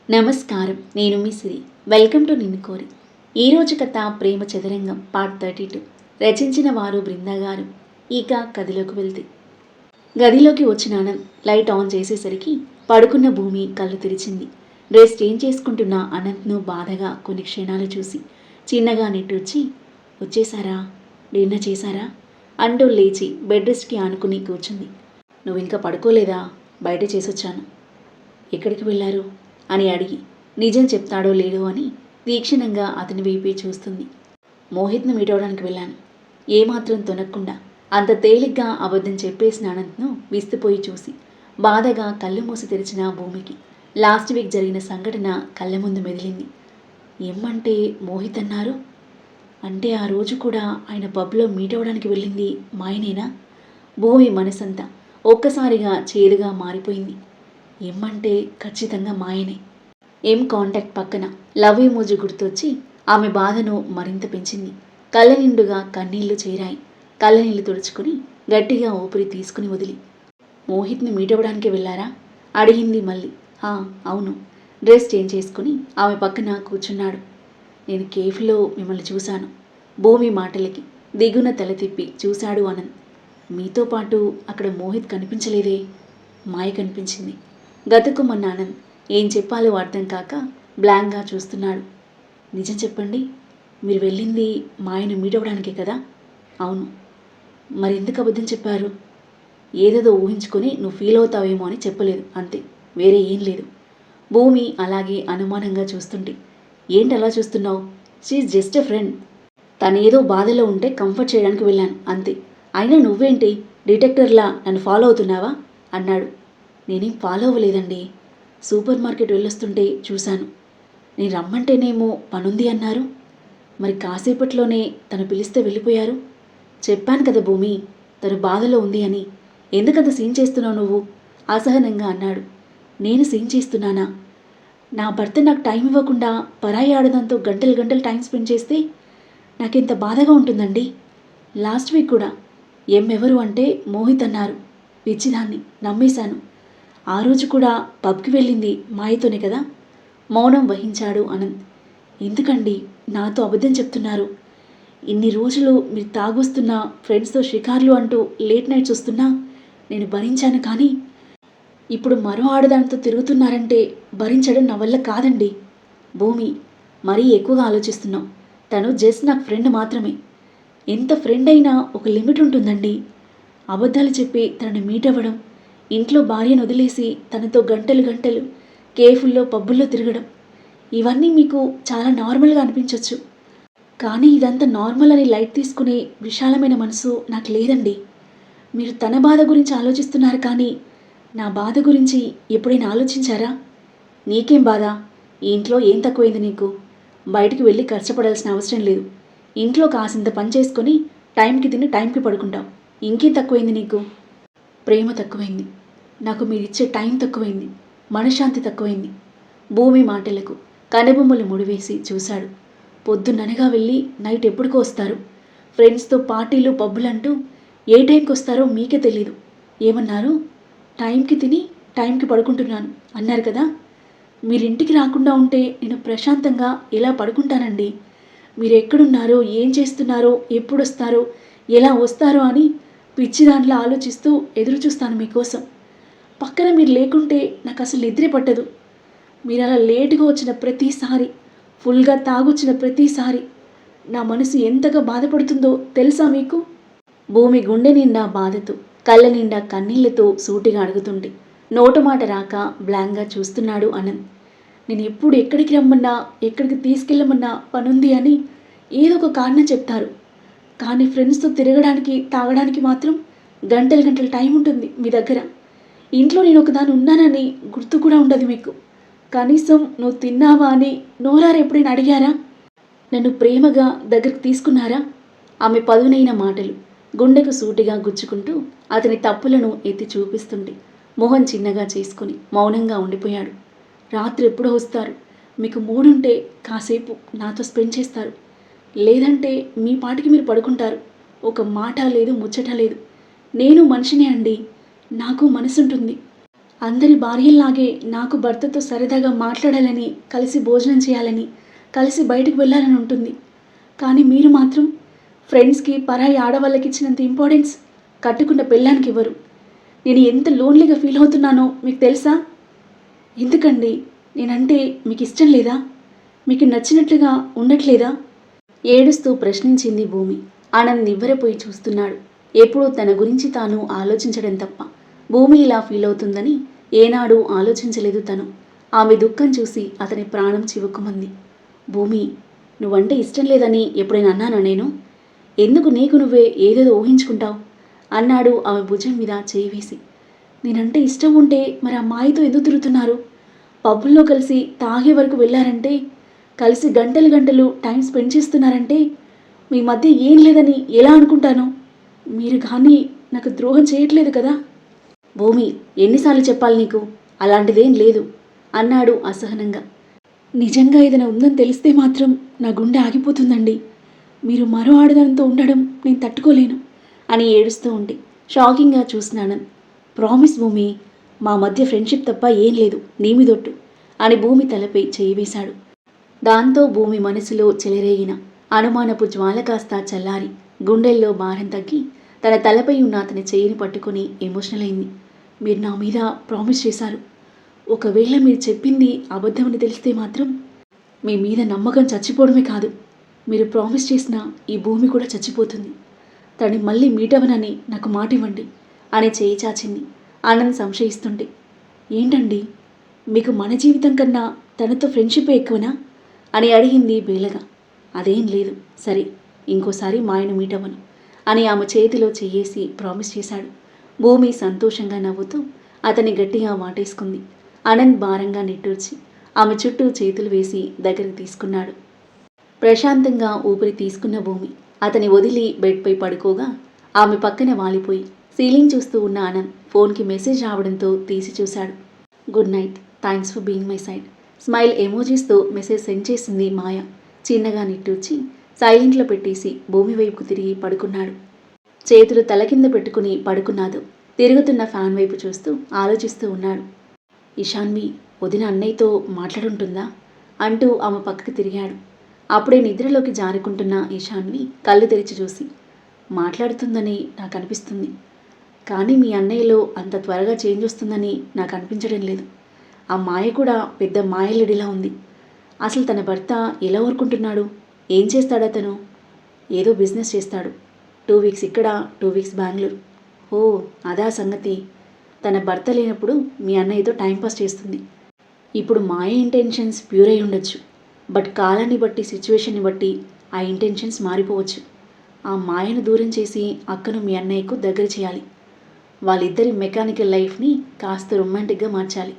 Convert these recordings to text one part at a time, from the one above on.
నమస్కారం. నేను మీ సిరి. Welcome to నిన్ను కోరి. ఈరోజు కథ ప్రేమ చదరంగం పార్ట్ 32. రచించిన వారు బృందా గారు. ఇక కథలోకి వెళ్తే, గదిలోకి వచ్చిన ఆనంద్ లైట్ ఆన్ చేసేసరికి పడుకున్న భూమి కళ్ళు తెరిచింది. డ్రెస్ చేంజ్ చేసుకుంటున్న అనంత్ను బాధగా కొన్ని క్షణాలు చూసి చిన్నగా నిట్టూర్చి, వచ్చేసారా, డిన్నర్ చేశారా అంటూ లేచి బెడ్ రెస్ట్కి ఆనుకుని కూర్చుంది. నువ్వు ఇంకా పడుకోలేదా? బయట చేసొచ్చాను. ఎక్కడికి వెళ్ళారు అని అడిగి నిజం చెప్తాడో లేడో అని తీక్షణంగా అతని వైపే చూస్తుంది. మోహిత్ను మీట్ అవడానికి వెళ్ళాను. ఏమాత్రం తొనక్కుండా అంత తేలిగ్గా అబద్ధం చెప్పేసిన అనంత్ను విస్తుపోయి చూసి బాధగా కళ్ళు మూసి తెరిచిన భూమికి లాస్ట్ వీక్ జరిగిన సంఘటన కళ్ళ ముందు మెదిలింది. ఏమంటే మోహిత్ అన్నారు? అంటే ఆ రోజు కూడా ఆయన పబ్లో మీట్ అవ్వడానికి వెళ్ళింది మాయనేనా? భూమి మనసంతా ఒక్కసారిగా చేదుగా మారిపోయింది. ఏమంటే ఖచ్చితంగా మాయనే. ఏం కాంటాక్ట్ పక్కన లవ్ ఎమోజీ గుర్తొచ్చి ఆమె బాధను మరింత పెంచింది. కళ్ళ నిండుగా కన్నీళ్లు చేరాయి. కళ్ళ నీళ్లు తుడుచుకుని గట్టిగా ఊపిరి తీసుకుని వదిలి, మోహిత్ని మీట్ అవ్వడానికి వెళ్ళారా అడిగింది మళ్ళీ. అవును. డ్రెస్ చేంజ్ చేసుకుని ఆమె పక్కన కూర్చున్నాడు. నేను కేఫ్లో మిమ్మల్ని చూశాను. భూమి మాటలకి దిగున తల తిప్పి చూశాడు ఆనంద్. మీతో పాటు అక్కడ మోహిత్ కనిపించలేదే? మాయ కనిపించింది. గతుకుమన్న ఆనంద్ ఏం చెప్పాలో అర్థం కాక బ్లాంక్గా చూస్తున్నాడు. నిజం చెప్పండి, మీరు వెళ్ళింది మాయను మీట్ అవ్వడానికే కదా? అవును. మరెందుకు అబద్ధం చెప్పారు? ఏదేదో ఊహించుకొని నువ్వు ఫీల్ అవుతావేమో అని చెప్పలేదు, అంతే, వేరే ఏం లేదు. భూమి అలాగే అనుమానంగా చూస్తుంటే, ఏంటి అలా చూస్తున్నావు? She just a friend. తనేదో బాధలో ఉంటే కంఫర్ట్ చేయడానికి వెళ్ళాను, అంతే. అయినా నువ్వేంటి డిటెక్టర్లా నన్ను ఫాలో అవుతున్నావా అన్నాడు. నేనేం ఫాలో అవ్వలేదండి. సూపర్ మార్కెట్ వెళ్ళొస్తుంటే చూశాను. నేను రమ్మంటేనేమో పనుంది అన్నారు. మరి కాసేపట్లోనే తను పిలిస్తే వెళ్ళిపోయారు. చెప్పాను కదా భూమి, తను బాధలో ఉంది అని. ఎందుకంత సీన్ చేస్తున్నావు నువ్వు? అసహనంగా అన్నాడు. నేను సీన్ చేస్తున్నానా? నా భర్త నాకు టైం ఇవ్వకుండా పరాయి ఆడదంతో గంటలు గంటలు టైం స్పెండ్ చేస్తే నాకెంత బాధగా ఉంటుందండి. లాస్ట్ వీక్ కూడా ఎవరు అంటే మోహిత్ అన్నారు. పిచ్చిదాన్ని నమ్మేశాను. ఆ రోజు కూడా పబ్కి వెళ్ళింది మాయతోనే కదా? మౌనం వహించాడు ఆనంద్. ఎందుకండి నాతో అబద్ధం చెప్తున్నారు? ఇన్ని రోజులు మీరు తాగొస్తున్న ఫ్రెండ్స్తో షికార్లు అంటూ లేట్ నైట్స్ వస్తున్నా నేను భరించాను, కానీ ఇప్పుడు మరో ఆడదానితో తిరుగుతున్నారంటే భరించడం నా వల్ల కాదండి. భూమి, మరీ ఎక్కువగా ఆలోచిస్తున్నావు. తను జస్ట్ నాకు ఫ్రెండ్ మాత్రమే. ఎంత ఫ్రెండ్ అయినా ఒక లిమిట్ ఉంటుందండి. అబద్ధాలు చెప్పి తనని మీట్ అవ్వడం, ఇంట్లో భార్యను వదిలేసి తనతో గంటలు గంటలు కేఫుల్లో పబ్బుల్లో తిరగడం, ఇవన్నీ మీకు చాలా నార్మల్గా అనిపించవచ్చు. కానీ ఇదంతా నార్మల్ అని లైట్ తీసుకునే విశాలమైన మనసు నాకు లేదండి. మీరు తన బాధ గురించి ఆలోచిస్తున్నారు, కానీ నా బాధ గురించి ఎప్పుడైనా ఆలోచించారా? నీకేం బాధ? ఈ ఇంట్లో ఏం తక్కువైంది నీకు? బయటికి వెళ్ళి కష్టపడాల్సిన అవసరం లేదు. ఇంట్లో కాసింత పని చేసుకొని టైంకి తిని టైంకి పడుకుంటావు. ఇంకేం తక్కువైంది నీకు? ప్రేమ తక్కువైంది. నాకు మీరిచ్చే టైం తక్కువైంది. మనశ్శాంతి తక్కువైంది. భూమి మాటలకు కనుబొమ్మలు ముడివేసి చూశాడు. పొద్దున్ననగా వెళ్ళి నైట్ ఎప్పుడుకో వస్తారు. ఫ్రెండ్స్తో పార్టీలు పబ్బులంటూ ఏ టైంకి వస్తారో మీకే తెలీదు. ఏమన్నారు? టైంకి తిని టైంకి పడుకుంటున్నాను అన్నారు కదా? మీరింటికి రాకుండా ఉంటే నేను ప్రశాంతంగా ఎలా పడుకుంటానండి? మీరు ఎక్కడున్నారో, ఏం చేస్తున్నారో, ఎప్పుడు వస్తారో, ఎలా వస్తారో అని పిచ్చి దాంట్లో ఆలోచిస్తూ ఎదురు చూస్తాను మీకోసం. పక్కన మీరు లేకుంటే నాకు అసలు నిద్రే పట్టదు. మీరు అలా లేటుగా వచ్చిన ప్రతిసారి, ఫుల్గా తాగొచ్చిన ప్రతిసారి నా మనసు ఎంతగా బాధపడుతుందో తెలుసా మీకు? భూమి గుండె నిండా బాధతో, కళ్ళ నిండా కన్నీళ్లతో సూటిగా అడుగుతుంటే నోట మాట రాక బ్లాంక్గా చూస్తున్నాడు ఆనంద్. నేను ఎప్పుడు ఎక్కడికి రమ్మన్నా, ఎక్కడికి తీసుకెళ్ళమన్నా పనుంది అని ఏదో ఒక కారణం చెప్తారు. కానీ ఫ్రెండ్స్తో తిరగడానికి, తాగడానికి మాత్రం గంటలు గంటలు టైం ఉంటుంది మీ దగ్గర. ఇంట్లో నేను ఒకదాని ఉన్నానని గుర్తు కూడా ఉండదు మీకు. కనీసం నువ్వు తిన్నావా అని నోరారు ఎప్పుడైనా అడిగారా? నన్ను ప్రేమగా దగ్గరికి తీసుకున్నారా? ఆమె పదునైన మాటలు గుండెకు సూటిగా గుచ్చుకుంటూ అతని తప్పులను ఎత్తి చూపిస్తుంటే మొహం చిన్నగా చేసుకుని మౌనంగా ఉండిపోయాడు. రాత్రి ఎప్పుడో వస్తారు. మీకు మూడుంటే కాసేపు నాతో స్పెండ్ చేస్తారు. లేదంటే మీ పాటికి మీరు పడుకుంటారు. ఒక మాట లేదు, ముచ్చట లేదు. నేను మనిషినే అండి. నాకు మనసుంటుంది. అందరి భార్యల్లాగే నాకు భర్తతో సరదాగా మాట్లాడాలని, కలిసి భోజనం చేయాలని, కలిసి బయటకు వెళ్ళాలని ఉంటుంది. కానీ మీరు మాత్రం ఫ్రెండ్స్‌కి పరాయి ఆడవాళ్ళకి ఇచ్చినంత ఇంపార్టెన్స్ కట్టుకున్న పెళ్ళానికి ఇవ్వరు. నేను ఎంత లోన్లీగా ఫీల్ అవుతున్నానో మీకు తెలుసా? ఎందుకండి? నేనంటే మీకు ఇష్టం లేదా? మీకు నచ్చినట్లుగా ఉండట్లేదా? ఏడుస్తూ ప్రశ్నించింది భూమి. ఆనంద్ నివ్వెరపోయి చూస్తున్నాడు. ఎప్పుడూ తన గురించి తాను ఆలోచించడం తప్ప భూమి ఇలా ఫీల్ అవుతుందని ఏనాడూ ఆలోచించలేదు తను. ఆమె దుఃఖం చూసి అతని ప్రాణం చివుక్కుమంది. భూమి, నువ్వంటే ఇష్టం లేదని ఎప్పుడైనా అన్నానా నేను? ఎందుకు నీకు నువ్వే ఏదేదో ఊహించుకుంటావు? అన్నాడు ఆమె భుజం మీద చేయి వేసి. నేనంటే ఇష్టం ఉంటే మరి ఆ మాయతో ఎందుకు తిరుగుతున్నారు? పబ్బుల్లో కలిసి తాగే వరకు వెళ్ళారంటే, కలిసి గంటలు గంటలు టైం స్పెండ్ చేస్తున్నారంటే మీ మధ్య ఏం లేదని ఎలా అనుకుంటాను? మీరు కానీ నాకు ద్రోహం చేయట్లేదు కదా? భూమి, ఎన్నిసార్లు చెప్పాలి నీకు? అలాంటిదేం లేదు అన్నాడు అసహనంగా. నిజంగా ఏదైనా ఉందని తెలిస్తే మాత్రం నా గుండె ఆగిపోతుందండి. మీరు మరో ఆడదానితో ఉండడం నేను తట్టుకోలేను అని ఏడుస్తూ ఉంటే షాకింగ్గా చూసినాను. ప్రామిస్ భూమి, మా మధ్య ఫ్రెండ్షిప్ తప్ప ఏం లేదు, నీ మీదొట్టు అని భూమి తలపై చేయి వేశాడు. దాంతో భూమి మనసులో చెలరేగిన అనుమానపు జ్వాల కాస్త చల్లారి గుండెల్లో భారం తగ్గి తన తలపై ఉన్న అతని చేయిని పట్టుకుని ఎమోషనల్ అయింది. మీరు నా మీద ప్రామిస్ చేశారు. ఒకవేళ మీరు చెప్పింది అబద్ధమని తెలిస్తే మాత్రం మీ మీద నమ్మకం చచ్చిపోవడమే కాదు, మీరు ప్రామిస్ చేసిన ఈ భూమి కూడా చచ్చిపోతుంది. తనని మళ్ళీ మీట్ అవ్వనని నాకు మాట ఇవ్వండి అని చేయి చాచింది. ఆనంద్ సంశయిస్తుంటే, ఏంటండి, మీకు మన జీవితం కన్నా తనతో ఫ్రెండ్షిప్ ఎక్కువనా అని అడిగింది బేలగా. అదేం లేదు, సరే ఇంకోసారి మా ఆయన మీట్ అవ్వను అని ఆమె చేతిలో చెయ్యేసి ప్రామిస్ చేశాడు. భూమి సంతోషంగా నవ్వుతూ అతన్ని గట్టిగా వాటేసుకుంది. ఆనంద్ భారంగా నిట్టూర్చి ఆమె చుట్టూ చేతులు వేసి దగ్గరికి తీసుకున్నాడు. ప్రశాంతంగా ఊపిరి తీసుకున్న భూమి అతని వదిలి బెడ్పై పడుకోగా ఆమె పక్కన వాలిపోయి సీలింగ్ చూస్తూ ఉన్న ఆనంద్ ఫోన్కి మెసేజ్ రావడంతో తీసి చూశాడు. Good night, thanks for being my side. Smile ఎమోజీస్తో మెసేజ్ సెండ్ చేసింది మాయ. చిన్నగా నిట్టూర్చి సైలెంట్లో పెట్టేసి భూమి వైపుకు తిరిగి పడుకున్నాడు. చేతులు తల కింద పెట్టుకుని పడుకున్నాడు. తిరుగుతున్న ఫ్యాన్ వైపు చూస్తూ ఆలోచిస్తూ ఉన్నాడు. ఇషాన్వి వదిన అన్నయ్యతో మాట్లాడుంటుందా అంటూ ఆమె పక్కకు తిరిగాడు. అప్పుడే నిద్రలోకి జారుకుంటున్న ఇషాన్వి కళ్ళు తెరిచి చూసి, మాట్లాడుతుందని నాకు అనిపిస్తుంది, కానీ మీ అన్నయ్యలో అంత త్వరగా చేంజ్ వస్తుందని నాకు అనిపించడం లేదు. ఆ మాయ కూడా పెద్ద మాయలడిలా ఉంది. అసలు తన భర్త ఎలా ఊరుకుంటున్నాడు? ఏం చేస్తాడు అతను? ఏదో బిజినెస్ చేస్తాడు. 2 వీక్స్ ఇక్కడ, 2 వీక్స్ బెంగళూరు. ఓ అదా సంగతి. తన భర్త లేనప్పుడు మీ అన్నయ్యతో టైంపాస్ చేస్తుంది. ఇప్పుడు మాయ ఇంటెన్షన్స్ ప్యూర్ అయి ఉండొచ్చు, బట్ కాలాన్ని బట్టి సిచ్యువేషన్ని బట్టి ఆ ఇంటెన్షన్స్ మారిపోవచ్చు. ఆ మాయను దూరం చేసి అక్కను మీ అన్నయ్యకు దగ్గర చేయాలి. వాళ్ళిద్దరి మెకానికల్ లైఫ్ని కాస్త రొమాంటిక్గా మార్చాలి.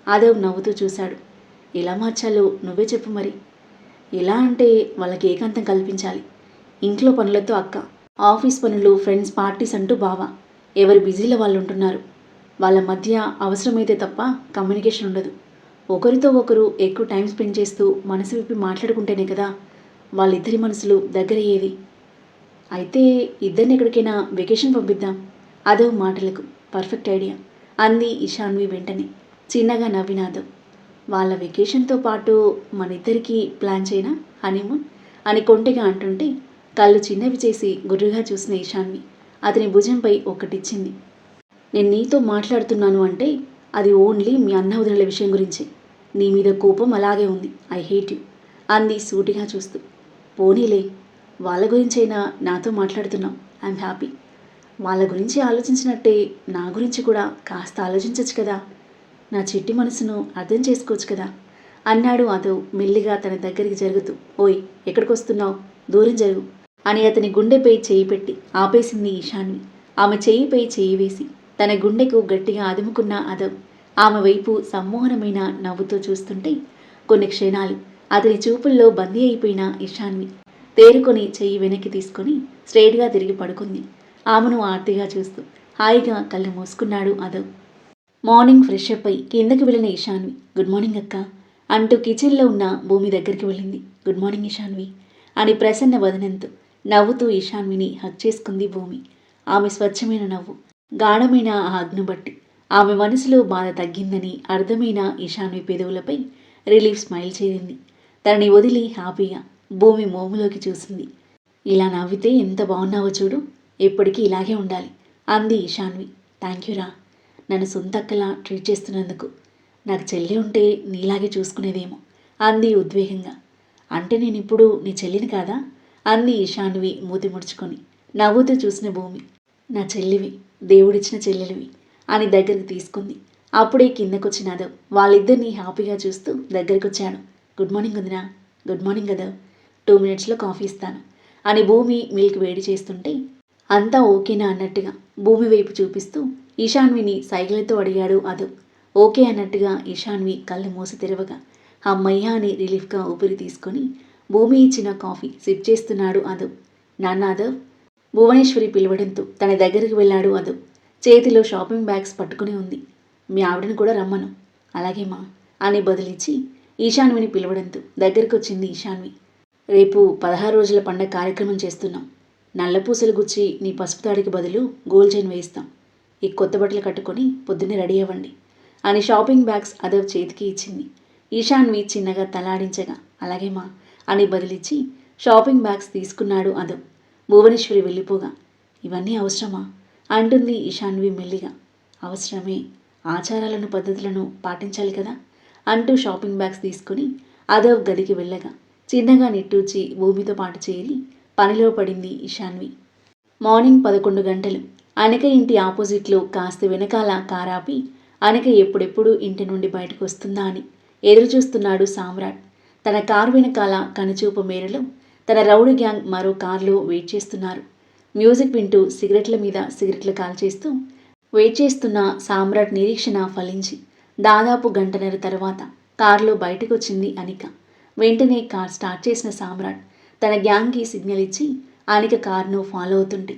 ఆదవ్ నవ్వుతూ చూశాడు. ఎలా మార్చాలో నువ్వే చెప్పు మరి. ఎలా అంటే వాళ్ళకి ఏకాంతం కల్పించాలి. ఇంట్లో పనులతో అక్క, ఆఫీస్ పనులు, ఫ్రెండ్స్, పార్టీస్ అంటూ బావ. ఎవరి బిజీలో వాళ్ళు ఉంటున్నారు. వాళ్ళ మధ్య అవసరమైతే తప్ప కమ్యూనికేషన్ ఉండదు. ఒకరితో ఒకరు ఎక్కువ టైం స్పెండ్ చేస్తూ మనసు విప్పి మాట్లాడుకుంటేనే కదా వాళ్ళిద్దరి మనసులు దగ్గరయ్యేది. అయితే ఇద్దరిని ఎక్కడికైనా వెకేషన్ పంపిద్దాం. అదో మాటలకు పర్ఫెక్ట్ ఐడియా అంది ఇషాన్వి వెంటనే. చిన్నగా నవ్వినాదవ్. వాళ్ళ వెకేషన్తో పాటు మన ఇద్దరికీ ప్లాన్ చేయనా హనీమూన్ అని కొంటెగా అంటుంటే కళ్ళు చిన్నవి చేసి గుర్రుగా చూసిన ఇషాన్వి అతని భుజంపై ఒక్కటిచ్చింది. నేను నీతో మాట్లాడుతున్నాను అంటే అది ఓన్లీ మీ అన్న వదినల విషయం గురించి. నీ మీద కోపం అలాగే ఉంది. ఐ హేట్ యు అంది సూటిగా చూస్తూ. పోనీలే, వాళ్ళ గురించైనా నాతో మాట్లాడుతున్నావు. I'm happy. వాళ్ళ గురించి ఆలోచించినట్టే నా గురించి కూడా కాస్త ఆలోచించవచ్చు కదా. నా చిట్టి మనసును అర్థం చేసుకోవచ్చు కదా అన్నాడు అదో మెల్లిగా తన దగ్గరికి జరుగుతూ. ఓయ్, ఎక్కడికి వస్తున్నావు? దూరం జరుగు అని అతని గుండెపై చేయి పెట్టి ఆపేసింది ఈశాన్వి. ఆమె చేయిపై చేయి వేసి తన గుండెకు గట్టిగా అదుముకున్న అదవ్ ఆమె వైపు సమ్మోహనమైన నవ్వుతో చూస్తుంటే కొన్ని క్షణాలు అతని చూపుల్లో బందీ అయిపోయిన ఇషాన్వి తేరుకొని చెయ్యి వెనక్కి తీసుకొని స్ట్రైట్గా తిరిగి పడుకుంది. ఆమెను ఆర్తిగా చూస్తూ హాయిగా కళ్ళు మూసుకున్నాడు అదవ్. మార్నింగ్ ఫ్రెష్ అప్ అయి కిందకి వెళ్ళిన ఇషాన్వి గుడ్ మార్నింగ్ అక్క అంటూ కిచెన్లో ఉన్న భూమి దగ్గరికి వెళ్ళింది. గుడ్ మార్నింగ్ ఇషాన్వి అని ప్రసన్న వదనంతో నవ్వుతూ ఇషాన్విని హగ్ చేసుకుంది భూమి. ఆమె స్వచ్ఛమైన నవ్వు, గాఢమైన ఆ హగ్ను బట్టి ఆమె మనసులో బాధ తగ్గిందని అర్థమైన ఇషాన్వి పెదవులపై రిలీఫ్ స్మైల్ చేరింది. తనని వదిలి హ్యాపీగా భూమి మోములోకి చూసింది. ఇలా నవ్వితే ఎంత బాగున్నావో చూడు, ఎప్పటికీ ఇలాగే ఉండాలి అంది ఇషాన్వి. థ్యాంక్ యూ రా, నన్ను సొంత అక్కలా ట్రీట్ చేస్తున్నందుకు. నాకు చెల్లి ఉంటే నీలాగే చూసుకునేదేమో అంది ఉద్వేగంగా. అంటే నేను ఇప్పుడు నీ చెల్లిని కాదా అంది ఇషాన్వి మూతి ముడుచుకొని. నవ్వుతూ చూసిన భూమి, నా చెల్లివి, దేవుడిచ్చిన చెల్లెలివి అని దగ్గరికి తీసుకుంది. అప్పుడే కిందకొచ్చిన అదవ్ వాళ్ళిద్దరినీ హ్యాపీగా చూస్తూ దగ్గరికొచ్చాడు. గుడ్ మార్నింగ్ వదినా. Good morning Adav. 2 మినిట్స్లో కాఫీ ఇస్తాను అని భూమి మిల్క్ వేడి చేస్తుంటే అంతా ఓకేనా అన్నట్టుగా భూమి వైపు చూపిస్తూ ఇషాన్విని సైకిల్తో అడిగాడు అదవ్. ఓకే అన్నట్టుగా ఇషాన్వి కళ్ళు మూసి తెరవగా అమ్మయ్య అని రిలీఫ్గా ఊపిరి తీసుకొని భూమి ఇచ్చిన కాఫీ సిప్ చేస్తున్నాడు అదవ్. నాన్న అదవ్, భువనేశ్వరి పిలవడంతో తన దగ్గరికి వెళ్ళాడు అదవ్. చేతిలో షాపింగ్ బ్యాగ్స్ పట్టుకుని ఉంది. మీ ఆవిడని కూడా రమ్మను. అలాగే మా అని బదులిచ్చి ఈశాన్విని పిలవడంతో దగ్గరికి వచ్చింది ఈశాన్వి. రేపు 16 రోజుల పండగ కార్యక్రమం చేస్తున్నాం. నల్లపూసలు గుచ్చి నీ పసుపు తాడికి బదులు గోల్డ్ చైన్ వేయిస్తాం. ఈ కొత్త బట్టలు కట్టుకొని పొద్దున్నే రెడీ అవ్వండి అని షాపింగ్ బ్యాగ్స్ అదవ్ చేతికి ఇచ్చింది. ఈశాన్వి చిన్నగా తలాడించగా అలాగే మా అని బదిలిచ్చి షాపింగ్ బ్యాగ్స్ తీసుకున్నాడు అదవ్. భువనేశ్వరి వెళ్ళిపోగా ఇవన్నీ అవసరమా అంటుంది ఇషాన్వి మెల్లిగా. అవసరమే, ఆచారాలను పద్ధతులను పాటించాలి కదా అంటూ షాపింగ్ బ్యాగ్స్ తీసుకుని అదవ్ గదికి వెళ్ళగా చిన్నగా నిట్టూర్చి భూమితో పాటు చేరి పనిలో పడింది ఇషాన్వి. మార్నింగ్ 11 గంటలు. అనిక ఇంటి ఆపోజిట్లో కాస్త వెనకాల కారాపి అనిక ఎప్పుడెప్పుడు ఇంటి నుండి బయటకు వస్తుందా అని ఎదురుచూస్తున్నాడు సామ్రాట్. తన కారు వెనకాల కనుచూపు మేరలో తన రౌడీ గ్యాంగ్ మరో కారులో వెయిట్ చేస్తున్నారు. మ్యూజిక్ వింటూ సిగరెట్ల మీద సిగరెట్లు కాల్చేస్తూ వెయిట్ చేస్తున్న సామ్రాట్ నిరీక్షణ ఫలించి దాదాపు గంటన్నర తర్వాత కారులో బయటకు వచ్చింది అనిక. వెంటనే కార్ స్టార్ట్ చేసిన సామ్రాట్ తన గ్యాంగ్కి సిగ్నల్ ఇచ్చి అనిక కారును ఫాలో అవుతుంటే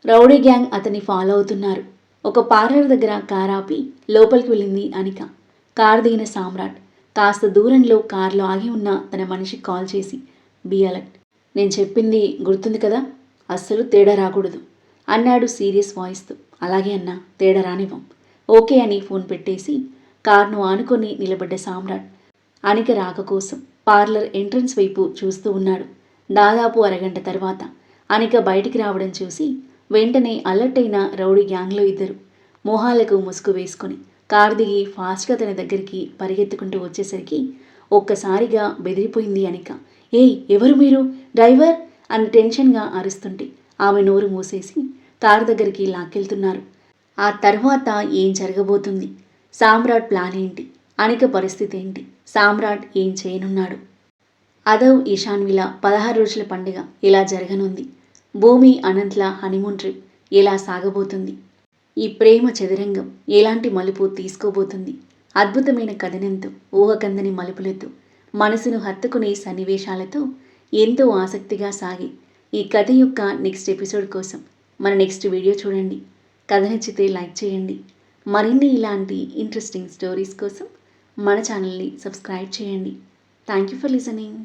రౌడీ గ్యాంగ్ అతన్ని ఫాలో అవుతున్నారు. ఒక పార్లర్ దగ్గర కార్ ఆపి లోపలికి వెళ్ళింది అనిక. కారు దిగిన సామ్రాట్ కాస్త దూరంలో కారులో ఆగి ఉన్న తన మనిషికి కాల్ చేసి బీ అలర్ట్, నేను చెప్పింది గుర్తుంది కదా, అస్సలు తేడా రాకూడదు అన్నాడు సీరియస్ వాయిస్తో. అలాగే అన్నా, తేడా రానివ్వం. ఓకే అని ఫోన్ పెట్టేసి కార్ను ఆనుకొని నిలబడ్డ సామ్రాట్ అనిక రాక కోసం పార్లర్ ఎంట్రన్స్ వైపు చూస్తూ ఉన్నాడు. దాదాపు అరగంట తర్వాత అనిక బయటికి రావడం చూసి వెంటనే అలర్ట్ అయిన రౌడీ గ్యాంగ్లో ఇద్దరు మొహాలకు ముసుగు వేసుకొని కార్ దిగి ఫాస్ట్గా తన దగ్గరికి పరిగెత్తుకుంటూ వచ్చేసరికి ఒక్కసారిగా బెదిరిపోయింది అనిక. ఏయ్, ఎవరు మీరు? డ్రైవర్ అని టెన్షన్గా అరుస్తుంటే ఆమె నోరు మూసేసి కారు దగ్గరికి లాక్కెళ్తున్నారు. ఆ తర్వాత ఏం జరగబోతుంది? సామ్రాట్ ప్లాన్ ఏంటి? అనిక పరిస్థితి ఏంటి? సామ్రాట్ ఏం చేయనున్నాడు? అదవ్ ఇషాన్విల 16 రోజుల పండుగ ఎలా జరగనుంది? భూమి అనంత్ల హనీమూన్ ట్రిప్ ఎలా సాగబోతుంది? ఈ ప్రేమ చదరంగం ఎలాంటి మలుపు తీసుకోబోతుంది? అద్భుతమైన కథనంతో, ఊహకందని మలుపులతో, మనసును హత్తుకునే సన్నివేశాలతో ఎంతో ఆసక్తిగా సాగి ఈ కథ యొక్క నెక్స్ట్ ఎపిసోడ్ కోసం మన నెక్స్ట్ వీడియో చూడండి. కథ నచ్చితే లైక్ చేయండి. మరిన్ని ఇలాంటి ఇంట్రెస్టింగ్ స్టోరీస్ కోసం మన ఛానల్ని సబ్స్క్రైబ్ చేయండి. Thank you for listening.